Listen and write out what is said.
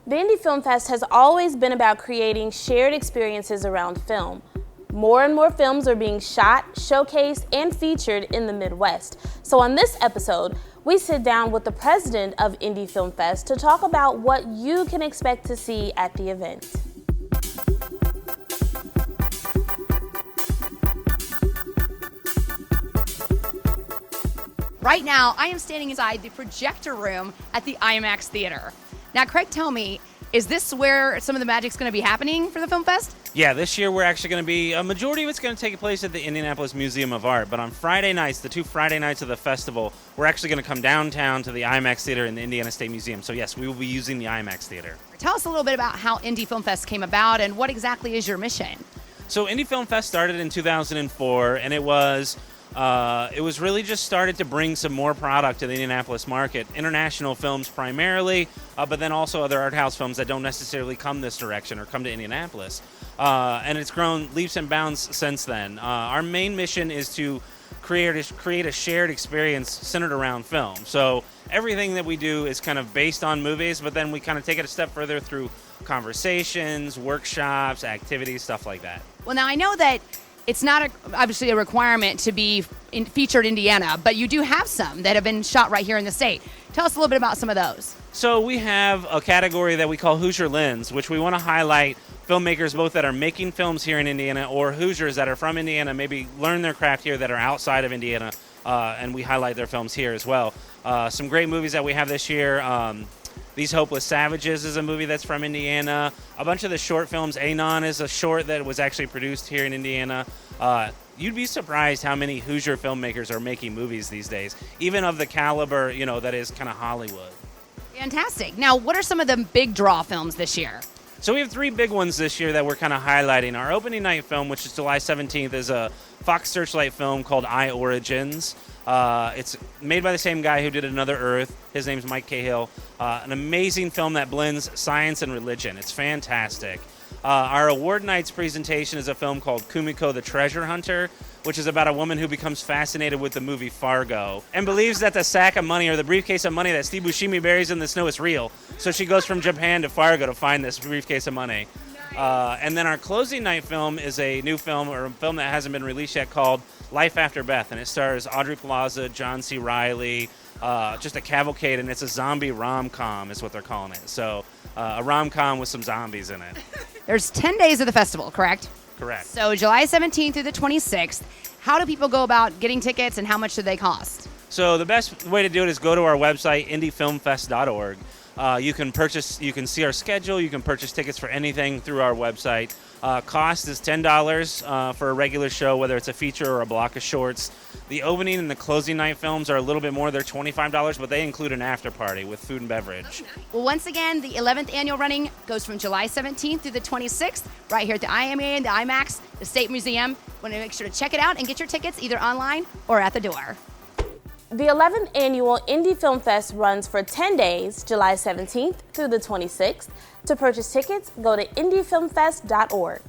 The Indy Film Fest has always been about creating shared experiences around film. More and more films are being shot, showcased, and featured in the Midwest. So on this episode, we sit down with the president of Indy Film Fest to talk about what you can expect to see at the event. Right now, I am standing inside the projector room at the Imax Theater. Now, Craig, tell me, is this where some of the magic's going to be happening for the Film Fest? Yeah, this year we're actually going to be, a majority of it's going to take place at the Indianapolis Museum of Art, but on Friday nights, the two Friday nights of the festival, we're actually going to come downtown to the Imax Theater in the Indiana State Museum. So yes, we will be using the Imax Theater. Tell us a little bit about how Indy Film Fest came about and what exactly is your mission? So Indy Film Fest started in 2004, and it was really just started to bring some more product to the Indianapolis market, international films primarily, but then also other art house films that don't necessarily come this direction or come to Indianapolis. And it's grown leaps and bounds since then. Our main mission is to create a shared experience centered around film. So everything that we do is kind of based on movies, but then we kind of take it a step further through conversations, workshops, activities, stuff like that. Well, now I know that it's not obviously a requirement to be featured in Indiana, but you do have some that have been shot right here in the state. Tell us a little bit about some of those. So we have a category that we call Hoosier Lens, which we want to highlight filmmakers both that are making films here in Indiana or Hoosiers that are from Indiana, maybe learn their craft here that are outside of Indiana, and we highlight their films here as well. Some great movies that we have this year. These Hopeless Savages is a movie that's from Indiana. A bunch of the short films, Anon is a short that was actually produced here in Indiana. You'd be surprised how many Hoosier filmmakers are making movies these days, even of the caliber, that is kind of Hollywood. Fantastic. Now, what are some of the big draw films this year? So we have three big ones this year that we're kind of highlighting. Our opening night film, which is July 17th, is a Fox Searchlight film called I Origins. It's made by the same guy who did Another Earth. His name's Mike Cahill. An amazing film that blends science and religion. It's fantastic. Our award night's presentation is a film called Kumiko the Treasure Hunter, which is about a woman who becomes fascinated with the movie Fargo and believes that the sack of money or the briefcase of money that Steve Buscemi buries in the snow is real. So she goes from Japan to Fargo to find this briefcase of money. And then our closing night film is a new film, or a film that hasn't been released yet, called Life After Beth, and it stars Audrey Plaza, John C. Reilly, just a cavalcade, and it's a zombie rom-com is what they're calling it. So a rom-com with some zombies in it. There's 10 days of the festival, correct? Correct. So July 17th through the 26th. How do people go about getting tickets and how much do they cost? So the best way to do it is go to our website, indyfilmfest.org. You can see our schedule, you can purchase tickets for anything through our website. Cost is $10 for a regular show, whether it's a feature or a block of shorts. The opening and the closing night films are a little bit more. They're $25, but they include an after party with food and beverage. Well, once again, the 11th annual running goes from July 17th through the 26th, right here at the IMA and the IMAX, the State Museum. Want to make sure to check it out and get your tickets either online or at the door. The 11th annual Indy Film Fest runs for 10 days, July 17th through the 26th. To purchase tickets, go to indyfilmfest.org.